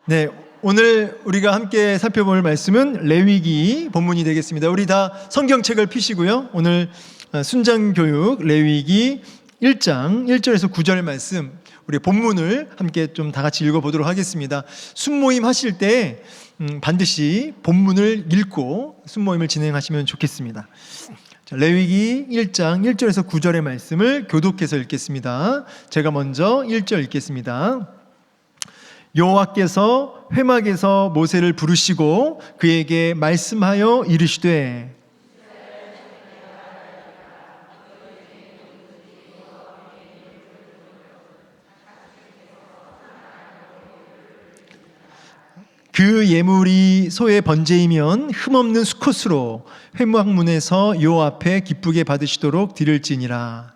네, 오늘 우리가 함께 살펴볼 말씀은 레위기 본문이 되겠습니다. 우리 다 성경책을 펴시고요. 오늘 순장교육 레위기 1장 1절에서 9절 말씀, 우리 본문을 함께 좀 다 같이 읽어보도록 하겠습니다. 순모임 하실 때 반드시 본문을 읽고 순모임을 진행하시면 좋겠습니다. 자, 레위기 1장 1절에서 9절의 말씀을 교독해서 읽겠습니다. 제가 먼저 1절 읽겠습니다. 여호와께서 회막에서 모세를 부르시고 그에게 말씀하여 이르시되 그 예물이 소의 번제이면 흠없는 수컷으로 회막문에서 여호와 앞에 기쁘게 받으시도록 드릴지니라.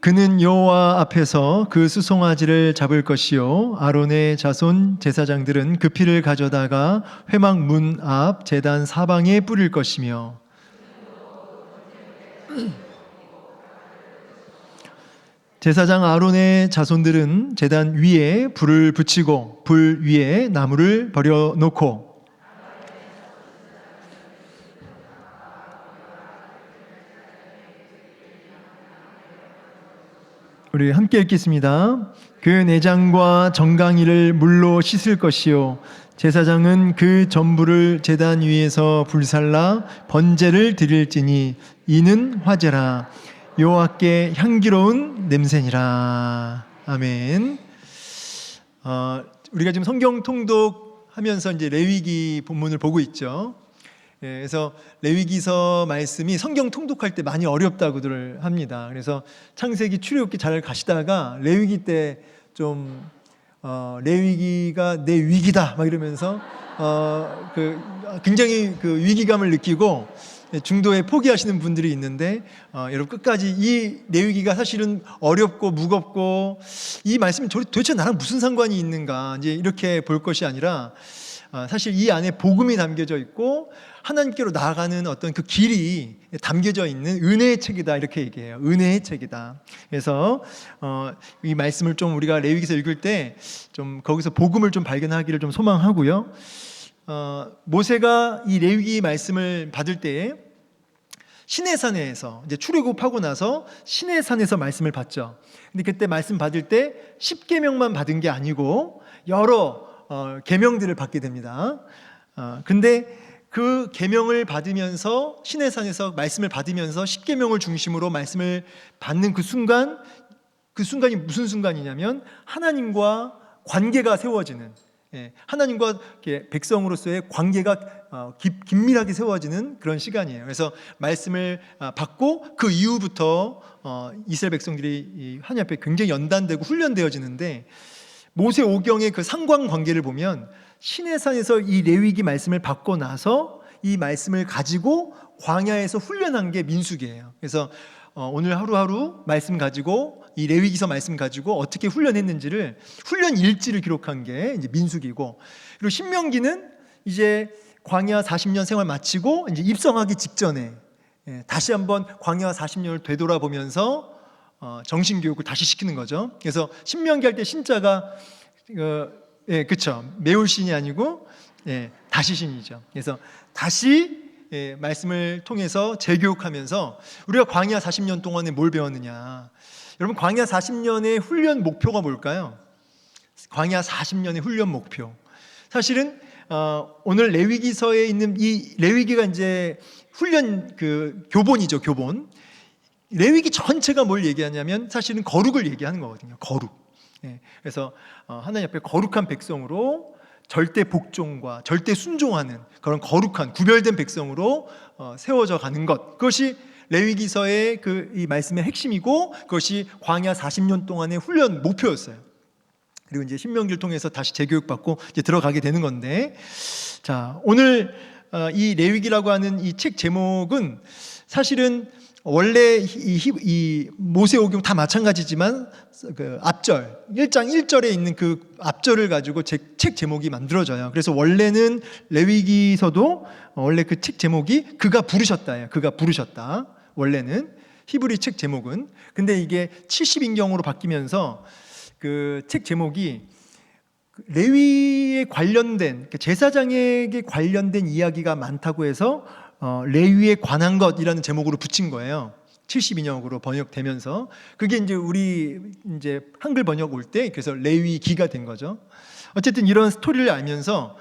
그는 여호와 앞에서 그 수송아지를 잡을 것이요 아론의 자손 제사장들은 그 피를 가져다가 회막 문 앞 제단 사방에 뿌릴 것이며 제사장 아론의 자손들은 제단 위에 불을 붙이고 불 위에 나무를 버려놓고 우리 함께 읽겠습니다. 그 내장과 정강이를 물로 씻을 것이요 제사장은 그 전부를 제단 위에서 불살라 번제를 드릴지니 이는 화제라 여호와께 향기로운 냄새니라. 아멘. 우리가 지금 성경 통독하면서 이제 레위기 본문을 보고 있죠. 그래서 레위기서 말씀이 성경 통독할 때 많이 어렵다고들 합니다. 그래서 창세기, 출애굽기 잘 가시다가 레위기 때 좀 레위기가 내 위기다 막 이러면서 굉장히 그 위기감을 느끼고 중도에 포기하시는 분들이 있는데 여러분 끝까지 이 레위기가 사실은 어렵고 무겁고 이 말씀이 도대체 나랑 무슨 상관이 있는가 이제 이렇게 볼 것이 아니라 사실 이 안에 복음이 담겨져 있고 하나님께로 나아가는 어떤 그 길이 담겨져 있는 은혜의 책이다 이렇게 얘기해요. 은혜의 책이다. 그래서 이 말씀을 좀 우리가 레위기서 읽을 때 좀 거기서 복음을 좀 발견하기를 좀 소망하고요. 모세가 이 레위기 말씀을 받을 때에 시내산에서 이제 출애굽하고 나서 시내산에서 말씀을 받죠. 근데 그때 말씀 받을 때 10계명만 받은 게 아니고 여러 계명들을 받게 됩니다. 근데 그 계명을 받으면서 시내산에서 말씀을 받으면서 10계명을 중심으로 말씀을 받는 그 순간이 무슨 순간이냐면 하나님과 관계가 세워지는, 하나님과 백성으로서의 관계가 긴밀하게 세워지는 그런 시간이에요. 그래서 말씀을 받고 그 이후부터 이스라엘 백성들이 하나님 앞에 굉장히 연단되고 훈련되어지는데 모세 오경의 그 상관관계를 보면 시내산에서 이 레위기 말씀을 받고 나서 이 말씀을 가지고 광야에서 훈련한 게 민수기예요. 그래서 오늘 하루하루 말씀 가지고 이 레위기서 말씀 가지고 어떻게 훈련했는지를 훈련 일지를 기록한 게 이제 민수기고, 그리고 신명기는 이제 광야 40년 생활 마치고 이제 입성하기 직전에 다시 한번 광야 40년을 되돌아보면서 정신교육을 다시 시키는 거죠. 그래서 신명기 할 때 신자가 그렇죠. 매울신이 아니고 다시신이죠. 그래서 다시 말씀을 통해서 재교육하면서 우리가 광야 40년 동안에 뭘 배웠느냐. 여러분 광야 40년의 훈련 목표가 뭘까요? 광야 40년의 훈련 목표. 사실은 오늘 레위기서에 있는 이 레위기가 이제 훈련 그 교본이죠. 교본. 레위기 전체가 뭘 얘기하냐면 사실은 거룩을 얘기하는 거거든요. 거룩. 그래서 하나님 앞에 거룩한 백성으로 절대 복종과 절대 순종하는 그런 거룩한 구별된 백성으로 세워져 가는 것, 그것이 레위기서의 이 말씀의 핵심이고 그것이 광야 40년 동안의 훈련 목표였어요. 그리고 이제 신명기를 통해서 다시 재교육받고 이제 들어가게 되는 건데, 자 오늘 이 레위기라고 하는 이 책 제목은 사실은 원래 이 모세오경 다 마찬가지지만 그 앞절 1장 1절에 있는 그 앞절을 가지고 책 제목이 만들어져요. 그래서 원래는 레위기서도 원래 그 책 제목이 그가 부르셨다예요. 그가 부르셨다. 원래는 히브리 책 제목은. 근데 이게 70인경으로 바뀌면서 그 책 제목이 레위에 관련된, 제사장에게 관련된 이야기가 많다고 해서 레위에 관한 것이라는 제목으로 붙인 거예요. 72년으로 번역되면서 그게 이제 우리 이제 한글 번역 올 때 그래서 레위기가 된 거죠. 어쨌든 이런 스토리를 알면서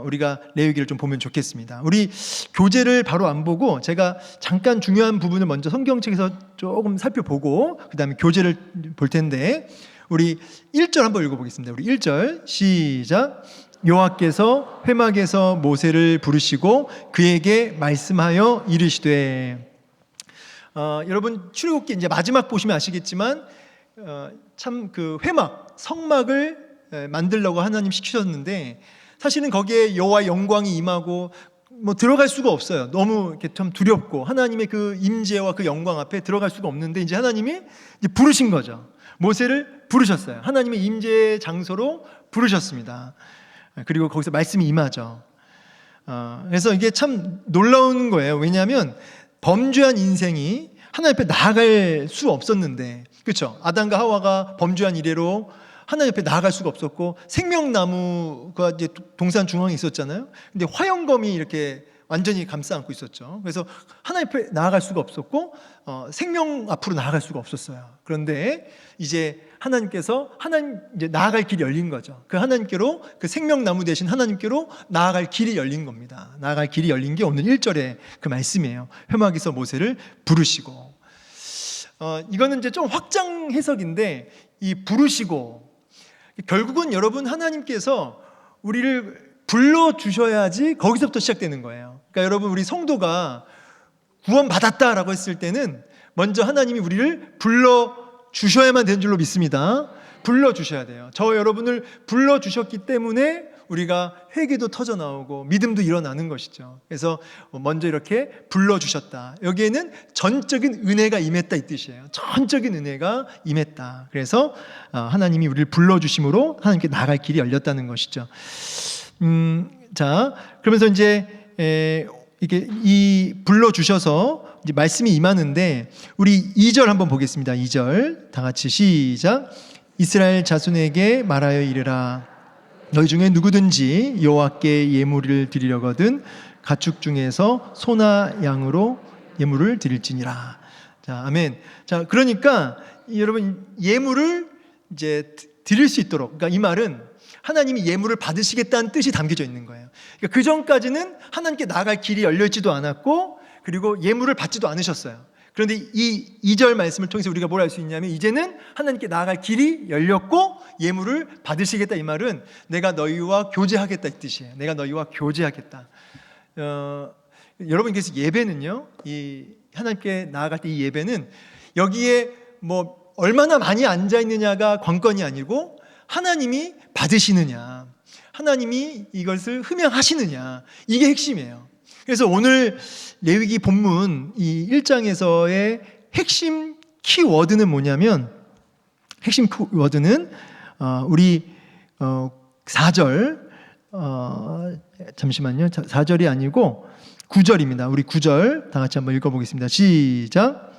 우리가 레위기를 좀 보면 좋겠습니다. 우리 교재를 바로 안 보고 제가 잠깐 중요한 부분을 먼저 성경책에서 조금 살펴보고 그 다음에 교재를 볼 텐데 우리 1절 한번 읽어보겠습니다. 우리 1절 시작. 여호와께서 회막에서 모세를 부르시고 그에게 말씀하여 이르시되. 여러분 출애굽기 이제 마지막 보시면 아시겠지만 참 그 회막 성막을 만들려고 하나님 시키셨는데 사실은 거기에 여호와의 영광이 임하고 뭐 들어갈 수가 없어요. 너무 이렇게 좀 두렵고 하나님의 그 임재와 그 영광 앞에 들어갈 수가 없는데 이제 하나님이 이제 부르신 거죠. 모세를 부르셨어요. 하나님의 임재 장소로 부르셨습니다. 그리고 거기서 말씀이 임하죠. 그래서 이게 참 놀라운 거예요. 왜냐하면 범죄한 인생이 하나님 앞에 나아갈 수 없었는데, 그렇죠? 아담과 하와가 범죄한 이래로 하나님 앞에 나아갈 수가 없었고 생명나무가 이제 동산 중앙에 있었잖아요. 근데 화영검이 이렇게 완전히 감싸 안고 있었죠. 그래서 하나님 앞에 나아갈 수가 없었고 생명 앞으로 나아갈 수가 없었어요. 그런데 이제 하나님께서 이제 나아갈 길이 열린 거죠. 그 하나님께로, 그 생명나무 대신 하나님께로 나아갈 길이 열린 겁니다. 나아갈 길이 열린 게 오늘 1절의 그 말씀이에요. 회막에서 모세를 부르시고. 이거는 이제 좀 확장 해석인데 이 부르시고 결국은 여러분 하나님께서 우리를 불러주셔야지 거기서부터 시작되는 거예요. 그러니까 여러분 우리 성도가 구원받았다라고 했을 때는 먼저 하나님이 우리를 불러주셔야만 되는 줄로 믿습니다. 불러주셔야 돼요. 저 여러분을 불러주셨기 때문에 우리가 회개도 터져나오고 믿음도 일어나는 것이죠. 그래서 먼저 이렇게 불러주셨다. 여기에는 전적인 은혜가 임했다 이 뜻이에요. 전적인 은혜가 임했다. 그래서 하나님이 우리를 불러주심으로 하나님께 나갈 길이 열렸다는 것이죠. 자, 그러면서 이제 이게 이 불러주셔서 이제 말씀이 임하는데 우리 2절 한번 보겠습니다. 2절 다 같이 시작. 이스라엘 자손에게 말하여 이르라. 너희 중에 누구든지 여호와께 예물을 드리려거든 가축 중에서 소나 양으로 예물을 드릴지니라. 자, 아멘. 자, 그러니까 여러분 예물을 이제 드릴 수 있도록, 그러니까 이 말은 하나님이 예물을 받으시겠다는 뜻이 담겨져 있는 거예요. 그러니까 그 전까지는 하나님께 나아갈 길이 열려있지도 않았고 그리고 예물을 받지도 않으셨어요. 그런데 이 2절 말씀을 통해서 우리가 뭘 알 수 있냐면 이제는 하나님께 나아갈 길이 열렸고 예물을 받으시겠다 이 말은 내가 너희와 교제하겠다 이 뜻이에요. 내가 너희와 교제하겠다. 여러분 그래서 예배는요, 이 하나님께 나아갈 때 이 예배는 여기에 뭐 얼마나 많이 앉아 있느냐가 관건이 아니고 하나님이 받으시느냐, 하나님이 이것을 흠양하시느냐, 이게 핵심이에요. 그래서 오늘 레위기 본문 이 1장에서의 핵심 키워드는 뭐냐면, 핵심 키워드는 우리 4절, 잠시만요. 4절이 아니고 9절입니다. 우리 9절 다 같이 한번 읽어보겠습니다. 시작.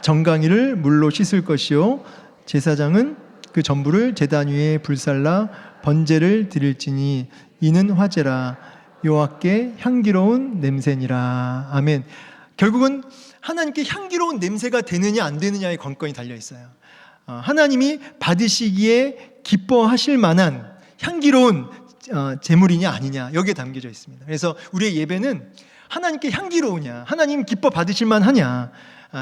정강이를 물로 씻을 것이요 제사장은 그 전부를 제단 위에 불살라 번제를 드릴지니 이는 화제라. 여호와께 향기로운 냄새니라. 아멘. 결국은 하나님께 향기로운 냄새가 되느냐 안 되느냐의 관건이 달려 있어요. 하나님이 받으시기에 기뻐하실 만한 향기로운 제물이냐 아니냐 여기에 담겨져 있습니다. 그래서 우리의 예배는 하나님께 향기로우냐, 하나님 기뻐 받으실 만하냐,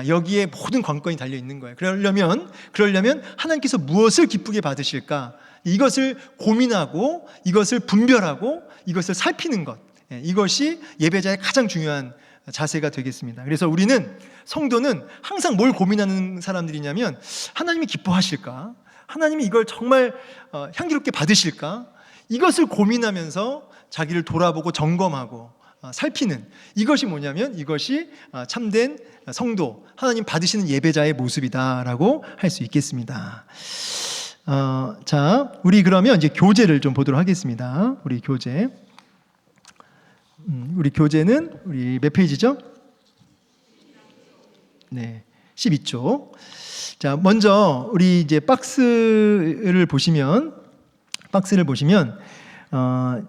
여기에 모든 관건이 달려 있는 거예요. 그러려면 하나님께서 무엇을 기쁘게 받으실까, 이것을 고민하고 이것을 분별하고 이것을 살피는 것, 이것이 예배자의 가장 중요한 자세가 되겠습니다. 그래서 우리는, 성도는 항상 뭘 고민하는 사람들이냐면 하나님이 기뻐하실까, 하나님이 이걸 정말 향기롭게 받으실까, 이것을 고민하면서 자기를 돌아보고 점검하고 살피는, 이것이 뭐냐면 이것이 참된 성도, 하나님 받으시는 예배자의 모습이다라고 할 수 있겠습니다. 자, 우리 그러면 이제 교재를 좀 보도록 하겠습니다. 우리 교재. 우리 교재는 우리 몇 페이지죠? 네, 12쪽. 자, 먼저 우리 이제 박스를 보시면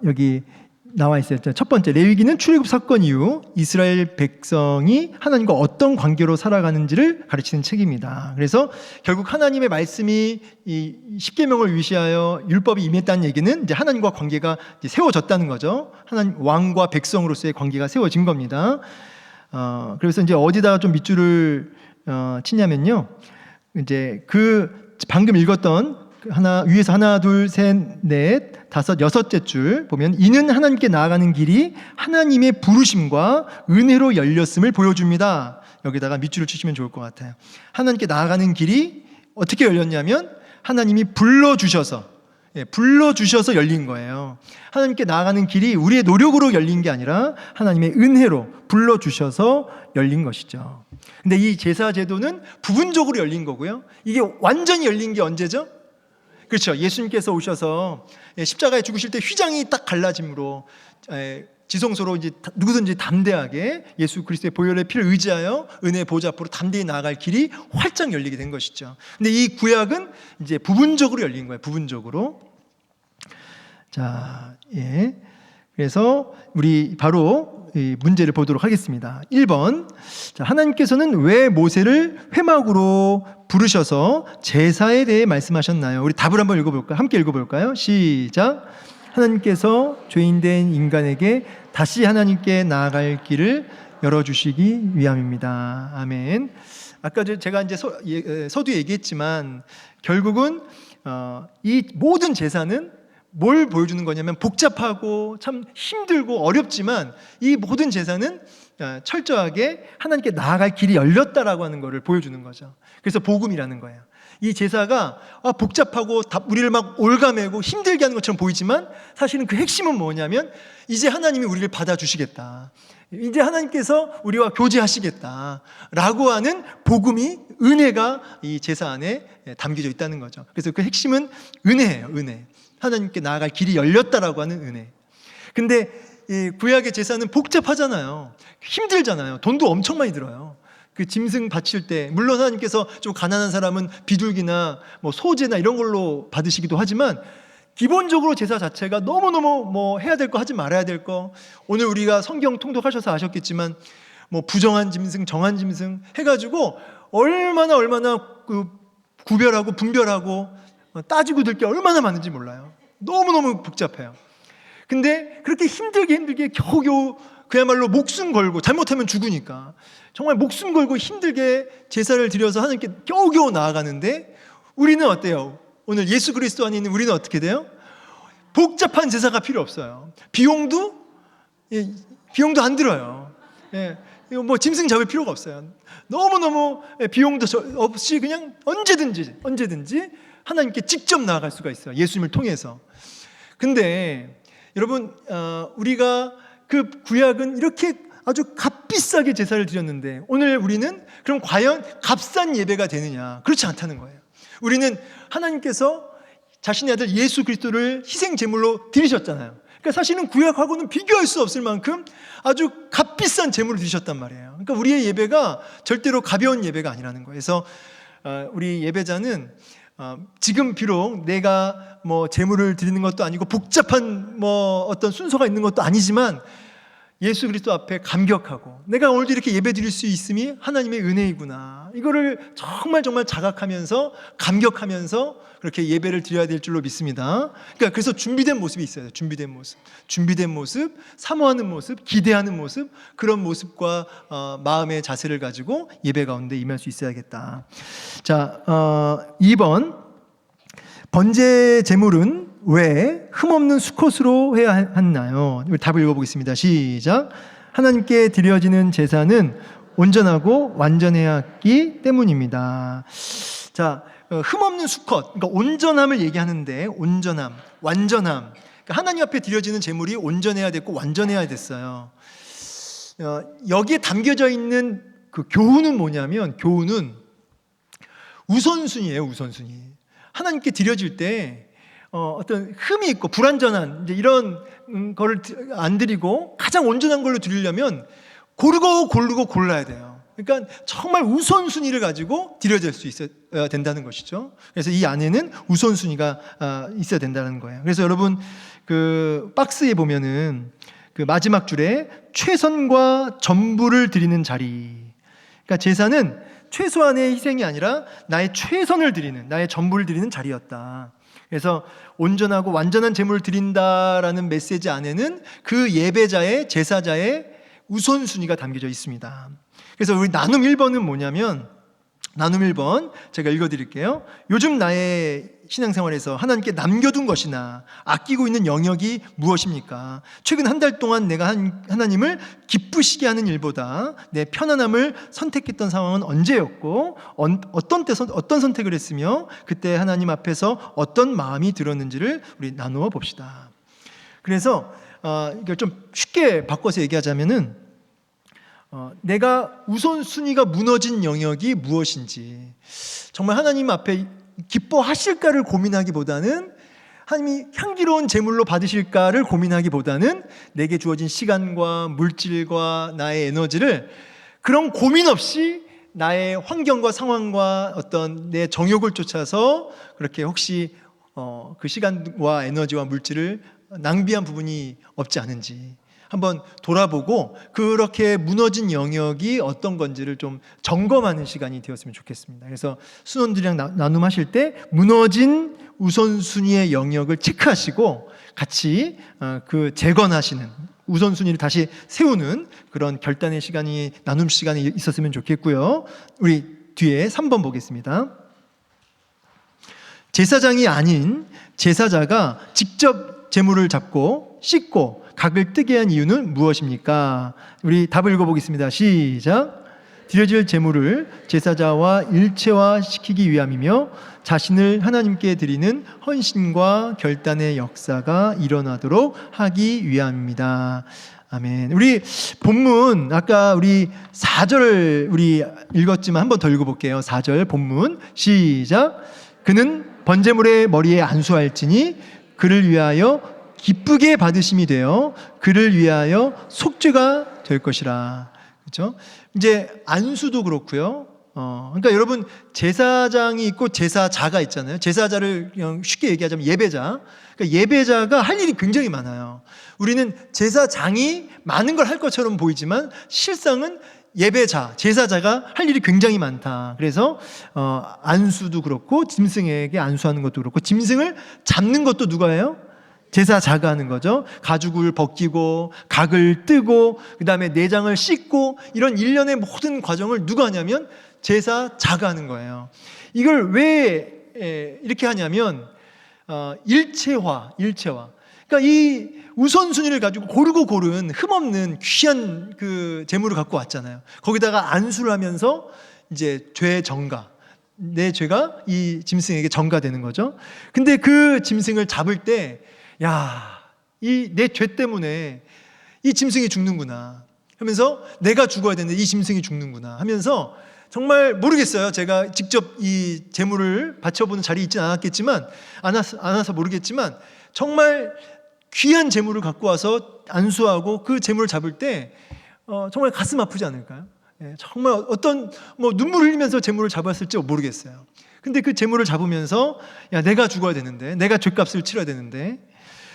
여기 나와 있어요. 첫 번째, 레위기는 출애굽 사건 이후 이스라엘 백성이 하나님과 어떤 관계로 살아가는지를 가르치는 책입니다. 그래서 결국 하나님의 말씀이 이 십계명을 위시하여 율법이 임했다는 얘기는 이제 하나님과 관계가 이제 세워졌다는 거죠. 하나님 왕과 백성으로서의 관계가 세워진 겁니다. 그래서 이제 어디다가 좀 밑줄을 치냐면요. 이제 그 방금 읽었던 위에서 하나, 둘, 셋, 넷, 다섯, 여섯째 줄 보면 이는 하나님께 나아가는 길이 하나님의 부르심과 은혜로 열렸음을 보여줍니다. 여기다가 밑줄을 치시면 좋을 것 같아요. 하나님께 나아가는 길이 어떻게 열렸냐면 하나님이 불러주셔서 열린 거예요. 하나님께 나아가는 길이 우리의 노력으로 열린 게 아니라 하나님의 은혜로 불러주셔서 열린 것이죠. 근데 이 제사 제도는 부분적으로 열린 거고요. 이게 완전히 열린 게 언제죠? 그렇죠. 예수님께서 오셔서 십자가에 죽으실 때 휘장이 딱 갈라짐으로 지성소로 이제 누구든지 담대하게 예수 그리스도의 보혈의 피를 의지하여 은혜 보좌 앞으로 담대히 나아갈 길이 활짝 열리게 된 것이죠. 근데 이 구약은 이제 부분적으로 열린 거예요. 부분적으로. 자, 예. 그래서 우리 바로 이 문제를 보도록 하겠습니다. 1번. 자, 하나님께서는 왜 모세를 회막으로 부르셔서 제사에 대해 말씀하셨나요? 우리 답을 한번 읽어볼까요? 함께 읽어볼까요? 시작. 하나님께서 죄인된 인간에게 다시 하나님께 나아갈 길을 열어주시기 위함입니다. 아멘. 아까 제가 이제 서두에 얘기했지만 결국은 이 모든 제사는 뭘 보여주는 거냐면 복잡하고 참 힘들고 어렵지만 이 모든 제사는 철저하게 하나님께 나아갈 길이 열렸다라고 하는 것을 보여주는 거죠. 그래서 복음이라는 거예요. 이 제사가 복잡하고 우리를 막 올가매고 힘들게 하는 것처럼 보이지만 사실은 그 핵심은 뭐냐면 이제 하나님이 우리를 받아주시겠다. 이제 하나님께서 우리와 교제하시겠다라고 하는 복음이 은혜가 이 제사 안에 담겨져 있다는 거죠. 그래서 그 핵심은 은혜예요. 은혜. 하나님께 나아갈 길이 열렸다라고 하는 은혜. 근데 이 구약의 제사는 복잡하잖아요. 힘들잖아요. 돈도 엄청 많이 들어요. 그 짐승 바칠 때 물론 하나님께서 좀 가난한 사람은 비둘기나 뭐 소제나 이런 걸로 받으시기도 하지만 기본적으로 제사 자체가 너무너무 뭐 해야 될 거 하지 말아야 될 거 오늘 우리가 성경 통독하셔서 아셨겠지만 뭐 부정한 짐승, 정한 짐승 해가지고 얼마나 그 구별하고 분별하고 따지고 들 게 얼마나 많은지 몰라요. 너무너무 복잡해요. 근데 그렇게 힘들게 겨우겨우 그야말로 목숨 걸고 잘못하면 죽으니까 정말 목숨 걸고 힘들게 제사를 드려서 하나님께 겨우겨우 나아가는데 우리는 어때요? 오늘 예수 그리스도 안에 있는 우리는 어떻게 돼요? 복잡한 제사가 필요 없어요. 비용도 안 들어요. 뭐 짐승 잡을 필요가 없어요. 너무너무 비용도 없이 그냥 언제든지 하나님께 직접 나아갈 수가 있어요. 예수님을 통해서. 근데 여러분 우리가 그 구약은 이렇게 아주 값비싸게 제사를 드렸는데 오늘 우리는 그럼 과연 값싼 예배가 되느냐? 그렇지 않다는 거예요. 우리는 하나님께서 자신의 아들 예수 그리스도를 희생 제물로 드리셨잖아요. 그러니까 사실은 구약하고는 비교할 수 없을 만큼 아주 값비싼 제물을 드리셨단 말이에요. 그러니까 우리의 예배가 절대로 가벼운 예배가 아니라는 거예요. 그래서 우리 예배자는 지금 비록 내가 뭐 제물을 드리는 것도 아니고 복잡한 뭐 어떤 순서가 있는 것도 아니지만 예수 그리스도 앞에 감격하고 내가 오늘도 이렇게 예배 드릴 수 있음이 하나님의 은혜이구나. 이거를 정말 자각하면서 감격하면서 그렇게 예배를 드려야 될 줄로 믿습니다. 그러니까 그래서 준비된 모습이 있어요. 준비된 모습, 사모하는 모습, 기대하는 모습, 그런 모습과 마음의 자세를 가지고 예배 가운데 임할 수 있어야겠다. 자, 2번 번제 제물은 왜 흠없는 수컷으로 해야 하나요? 답을 읽어보겠습니다. 시작. 하나님께 드려지는 제사는 온전하고 완전해야 하기 때문입니다. 자, 흠없는 수컷, 그러니까 온전함을 얘기하는데 온전함, 완전함. 그러니까 하나님 앞에 드려지는 제물이 온전해야 됐고 완전해야 됐어요. 여기에 담겨져 있는 그 교훈은 뭐냐면 교훈은 우선순위예요. 우선순위. 하나님께 드려질 때 어떤 흠이 있고 불완전한 이제 이런 거를 안 드리고 가장 온전한 걸로 드리려면 고르고 골라야 돼요. 그러니까 정말 우선순위를 가지고 드려질 수 있어야 된다는 것이죠. 그래서 이 안에는 우선순위가 있어야 된다는 거예요. 그래서 여러분 그 박스에 보면은 그 마지막 줄에 최선과 전부를 드리는 자리. 그러니까 제사는 최소한의 희생이 아니라 나의 최선을 드리는, 나의 전부를 드리는 자리였다. 그래서 온전하고 완전한 제물을 드린다라는 메시지 안에는 그 예배자의, 제사자의 우선순위가 담겨져 있습니다. 그래서 우리 나눔 1번은 뭐냐면, 나눔 1번 제가 읽어드릴게요. 요즘 나의 신앙생활에서 하나님께 남겨둔 것이나 아끼고 있는 영역이 무엇입니까? 최근 한 달 동안 내가 하나님을 기쁘시게 하는 일보다 내 편안함을 선택했던 상황은 언제였고 어떤 선택을 했으며 그때 하나님 앞에서 어떤 마음이 들었는지를 우리 나누어 봅시다. 그래서 이걸 좀 쉽게 바꿔서 얘기하자면은 내가 우선순위가 무너진 영역이 무엇인지, 정말 하나님 앞에 기뻐하실까를 고민하기보다는, 하나님이 향기로운 제물로 받으실까를 고민하기보다는 내게 주어진 시간과 물질과 나의 에너지를 그런 고민 없이 나의 환경과 상황과 어떤 내 정욕을 쫓아서 그렇게 혹시 그 시간과 에너지와 물질을 낭비한 부분이 없지 않은지 한번 돌아보고 그렇게 무너진 영역이 어떤 건지를 좀 점검하는 시간이 되었으면 좋겠습니다. 그래서 순원들이랑 나눔하실 때 무너진 우선순위의 영역을 체크하시고 같이 그 재건하시는, 우선순위를 다시 세우는 그런 결단의 시간이, 나눔 시간이 있었으면 좋겠고요. 우리 뒤에 3번 보겠습니다. 제사장이 아닌 제사자가 직접 제물을 잡고 씻고 각을 뜨게 한 이유는 무엇입니까? 우리 답을 읽어보겠습니다. 시작. 드려질 제물을 제사자와 일체화시키기 위함이며 자신을 하나님께 드리는 헌신과 결단의 역사가 일어나도록 하기 위함입니다. 아멘. 우리 본문 아까 우리 4절 우리 읽었지만 한 번 더 읽어볼게요. 4절 본문 시작. 그는 번제물의 머리에 안수할지니 그를 위하여 기쁘게 받으심이 되어 그를 위하여 속죄가 될 것이라. 그렇죠? 이제 안수도 그렇고요. 그러니까 여러분 제사장이 있고 제사자가 있잖아요. 제사자를 그냥 쉽게 얘기하자면 예배자. 그러니까 예배자가 할 일이 굉장히 많아요. 우리는 제사장이 많은 걸 할 것처럼 보이지만 실상은 예배자, 제사자가 할 일이 굉장히 많다. 그래서 안수도 그렇고 짐승에게 안수하는 것도 그렇고 짐승을 잡는 것도 누가 해요? 제사자가 하는 거죠. 가죽을 벗기고 각을 뜨고 그다음에 내장을 씻고 이런 일련의 모든 과정을 누가 하냐면 제사자가 하는 거예요. 이걸 왜 이렇게 하냐면 일체화. 그러니까 이 우선순위를 가지고 고르고 고른 흠없는 귀한 그 제물을 갖고 왔잖아요. 거기다가 안수를 하면서 이제 죄 정가, 내 죄가 이 짐승에게 전가되는 거죠. 근데 그 짐승을 잡을 때 이 내 죄 때문에 이 짐승이 죽는구나 하면서 내가 죽어야 되는데 이 짐승이 죽는구나 하면서 정말 모르겠어요. 제가 직접 이 제물을 바쳐보는 자리에 있진 않았겠지만 않아서 모르겠지만 정말 귀한 제물을 갖고 와서 안수하고 그 제물을 잡을 때 정말 가슴 아프지 않을까요? 정말 어떤 눈물을 흘리면서 제물을 잡았을지 모르겠어요. 근데 그 제물을 잡으면서 내가 죽어야 되는데, 내가 죄값을 치러야 되는데,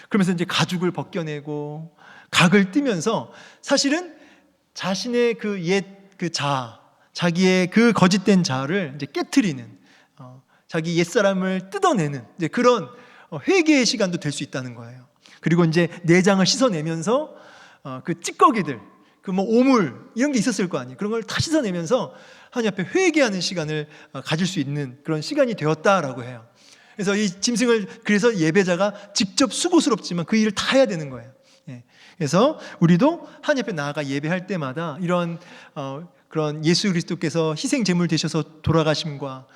그러면서 이제 가죽을 벗겨내고 각을 뜨면서 사실은 자신의 그 옛 그 자아, 자기의 그 거짓된 자아를 이제 깨트리는, 자기 옛사람을 뜯어내는 이제 그런 회개의 시간도 될 수 있다는 거예요. 그리고 이제 내장을 씻어내면서 그 찌꺼기들, 그 오물 이런 게 있었을 거 아니에요. 그런 걸 다 씻어내면서 하나님 앞에 회개하는 시간을 가질 수 있는 그런 시간이 되었다라고 해요. 그래서 이 짐승을, 그래서 예배자가 직접 수고스럽지만 그 일을 다 해야 되는 거예요. 그래서 우리도 하나님 앞에 나아가 예배할 때마다 이런 그런 예수 그리스도께서 희생 제물 되셔서 돌아가심과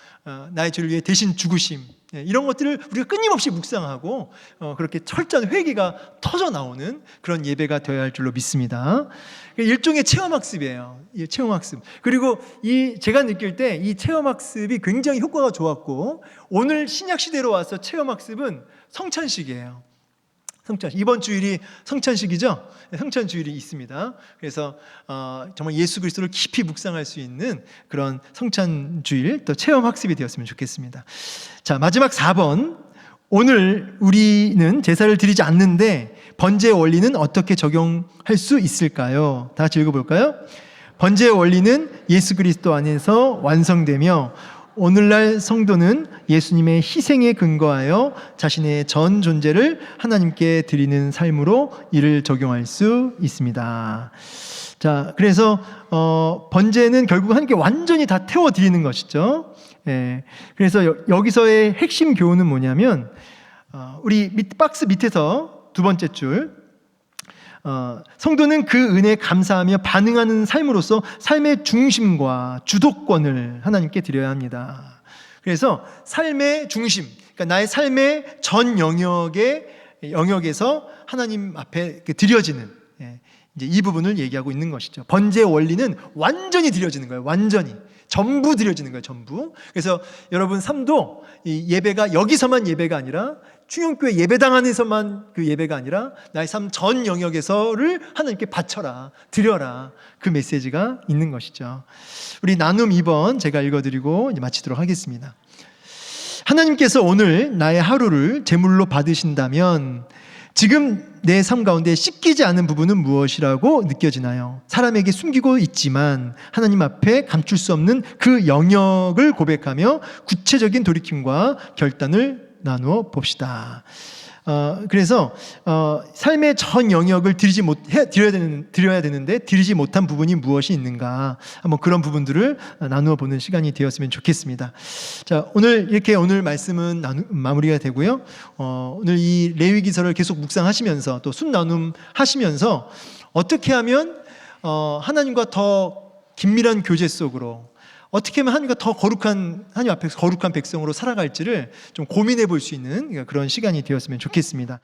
나의 죄를 위해 대신 죽으심, 이런 것들을 우리가 끊임없이 묵상하고 그렇게 철저한 회개가 터져 나오는 그런 예배가 되어야 할 줄로 믿습니다. 일종의 체험학습이에요. 체험학습. 그리고 제가 느낄 때 이 체험학습이 굉장히 효과가 좋았고, 오늘 신약 시대로 와서 체험학습은 성찬식이에요. 성찬식. 이번 주일이 성찬식이죠. 성찬 주일이 있습니다. 그래서 정말 예수 그리스도를 깊이 묵상할 수 있는 그런 성찬 주일, 또 체험 학습이 되었으면 좋겠습니다. 자, 마지막 4번. 오늘 우리는 제사를 드리지 않는데 번제의 원리는 어떻게 적용할 수 있을까요? 다 같이 읽어볼까요? 번제의 원리는 예수 그리스도 안에서 완성되며 오늘날 성도는 예수님의 희생에 근거하여 자신의 전 존재를 하나님께 드리는 삶으로 이를 적용할 수 있습니다. 자, 그래서 번제는 결국 하나님께 완전히 다 태워 드리는 것이죠. 예, 그래서 여기서의 핵심 교훈은 뭐냐면 우리 박스 밑에서 두 번째 줄, 성도는 그 은혜에 감사하며 반응하는 삶으로써 삶의 중심과 주도권을 하나님께 드려야 합니다. 그래서 삶의 중심, 그러니까 나의 삶의 전 영역에서 하나님 앞에 드려지는, 이제 이 부분을 얘기하고 있는 것이죠. 번제의 원리는 완전히 드려지는 거예요. 완전히. 전부 드려지는 거예요. 전부. 그래서 여러분 삶도 이 예배가 여기서만 예배가 아니라 충영교회 예배당 안에서만 그 예배가 아니라 나의 삶 전 영역에서를 하나님께 바쳐라, 드려라, 그 메시지가 있는 것이죠. 우리 나눔 2번 제가 읽어드리고 이제 마치도록 하겠습니다. 하나님께서 오늘 나의 하루를 제물로 받으신다면 지금 내 삶 가운데 씻기지 않은 부분은 무엇이라고 느껴지나요? 사람에게 숨기고 있지만 하나님 앞에 감출 수 없는 그 영역을 고백하며 구체적인 돌이킴과 결단을 나누어 봅시다. 그래서 삶의 전 영역을 드려야 되는데 드리지 못한 부분이 무엇이 있는가, 한번 그런 부분들을 나누어 보는 시간이 되었으면 좋겠습니다. 자, 오늘 말씀은 마무리가 되고요. 오늘 이 레위기서를 계속 묵상하시면서 또 순나눔 하시면서 어떻게 하면 하나님과 더 긴밀한 교제 속으로, 어떻게 하면 하나님 앞에서 거룩한 백성으로 살아갈지를 좀 고민해 볼 수 있는 그런 시간이 되었으면 좋겠습니다.